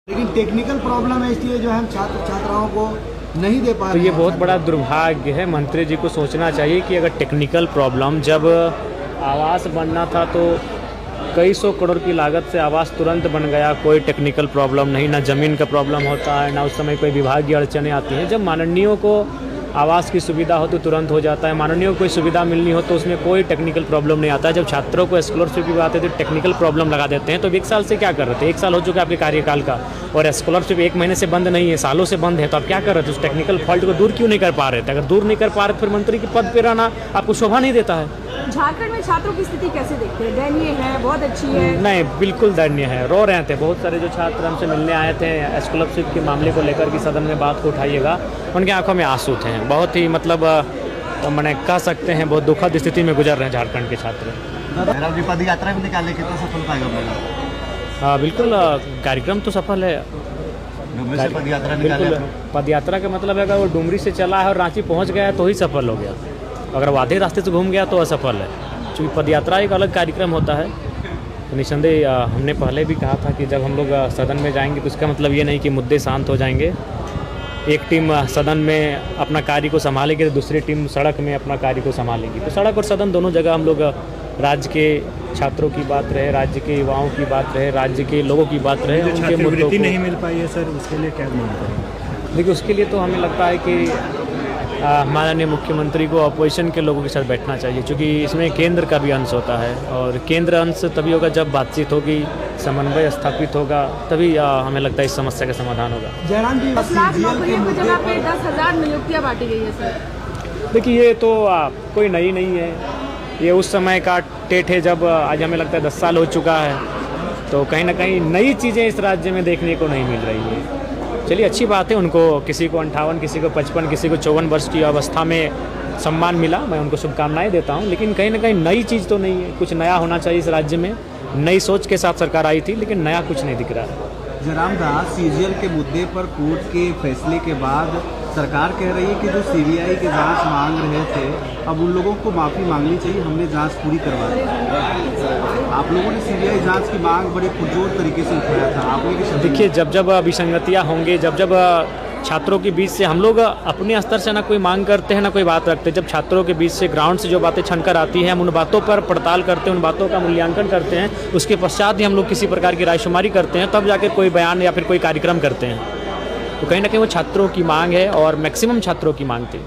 लेकिन technical problem है, इसलिए जो है हम छात्र छात्राओं को नहीं दे पा तो रहे ये हैं। बहुत बड़ा दुर्भाग्य है। मंत्री जी को सोचना चाहिए कि अगर टेक्निकल प्रॉब्लम, जब आवास बनना था तो कई सौ करोड़ की लागत से आवास तुरंत बन गया, कोई टेक्निकल प्रॉब्लम नहीं, ना ज़मीन का प्रॉब्लम होता है, ना उस समय कोई विभागीय अड़चनें आती हैं। जब माननीयों को आवास की सुविधा हो तो तुरंत हो जाता है, माननीयों को कोई सुविधा मिलनी हो तो उसमें कोई टेक्निकल प्रॉब्लम नहीं आता है। जब छात्रों को स्कॉलरशिप की बात है तो टेक्निकल प्रॉब्लम लगा देते हैं। तो 1 साल से क्या कर रहे थे? 1 साल हो चुका है आपके कार्यकाल का, और स्कॉलरशिप 1 महीने से बंद नहीं है, सालों से बंद है। तो आप क्या कर रहे थे? उस टेक्निकल फॉल्ट को दूर क्यों नहीं कर पा रहे थे? अगर दूर नहीं कर पा रहे तो फिर मंत्री के पद पर रहना आपको शोभा नहीं देता है। झारखंड में छात्रों की स्थिति कैसे देखते हैं? दयनीय है, बहुत अच्छी है? नहीं, बिल्कुल दयनीय है। रो रहे थे बहुत सारे जो छात्र हमसे मिलने आए थे स्कॉलरशिप के मामले को लेकर कि सदन में बात को उठाइएगा, उनकी आंखों में आंसू थे। बहुत ही मतलब मैंने कह सकते हैं बहुत दुखद स्थिति में गुजर रहे हैं झारखंड के छात्र। पद यात्रा भी निकालने कितना सफल पाएगा मेला? बिल्कुल कार्यक्रम तो सफल है। पद यात्रा निकाले बिल्कुल पद यात्रा का मतलब है अगर वो डुमरी से चला है और रांची पहुंच गया है तो ही सफल हो गया, अगर वो आधे रास्ते से घूम गया तो असफल है। क्योंकि पद यात्रा एक अलग कार्यक्रम होता है। तो निसंदेह हमने पहले भी कहा था कि जब हम लोग सदन में जाएंगे तो इसका मतलब ये नहीं कि मुद्दे शांत हो जाएंगे। एक टीम सदन में अपना कार्य को संभालेगी तो दूसरी टीम सड़क में अपना कार्य को संभालेगी। तो सड़क और सदन दोनों जगह हम लोग राज्य के छात्रों की बात रहे, राज्य के युवाओं की बात रहे, राज्य के लोगों की बात रहे, उनके मुद्दों को नहीं मिल पाई है सर, उसके लिए क्या मांग करें? देखिए, उसके लिए तो हमें लगता है कि माननीय मुख्यमंत्री को अपोजिशन के लोगों के साथ बैठना चाहिए, क्योंकि इसमें केंद्र का भी अंश होता है और केंद्र अंश तभी होगा जब बातचीत होगी, समन्वय स्थापित होगा, तभी हमें लगता है इस समस्या का समाधान होगा। जयराम जी, 10 लाख नौकरियों की जगह पे 10,000 नियुक्तियाँ बांटी गई है सर। देखिए, ये तो कोई नई नहीं है, ये उस समय का टेट है जब आज हमें लगता है 10 साल हो चुका है। तो कहीं ना कहीं नई चीज़ें इस राज्य में देखने को नहीं मिल रही है। चलिए, अच्छी बात है, उनको किसी को 58, किसी को 55, किसी को 54 वर्ष की अवस्था में सम्मान मिला, मैं उनको शुभकामनाएं देता हूं। लेकिन कहीं ना कहीं नई चीज़ तो नहीं है, कुछ नया होना चाहिए इस राज्य में। नई सोच के साथ सरकार आई थी, लेकिन नया कुछ नहीं दिख रहा है। जयराम दास, सीजीएल के मुद्दे पर कोर्ट के फैसले के बाद सरकार कह रही है कि जो सीबीआई की जांच मांग रहे थे, अब उन लोगों को माफ़ी मांगनी चाहिए, हमने जांच पूरी करवा दी। आप लोगों ने सीबीआई जांच की मांग बड़े पुरजोर तरीके से उठाया था, आपने देखिए, जब विसंगतियाँ होंगे, जब छात्रों के बीच से हम लोग अपने स्तर से ना कोई मांग करते हैं ना कोई बात रखते हैं, जब छात्रों के बीच से ग्राउंड से जो बातें छनकर आती हैं हम उन बातों पर पड़ताल करते हैं, उन बातों का मूल्यांकन करते हैं, उसके पश्चात ही हम लोग किसी प्रकार की रायशुमारी करते हैं, तब जाकर कोई बयान या फिर कोई कार्यक्रम करते हैं। तो कहीं ना कहीं वो छात्रों की मांग है और मैक्सिमम छात्रों की मांग थी।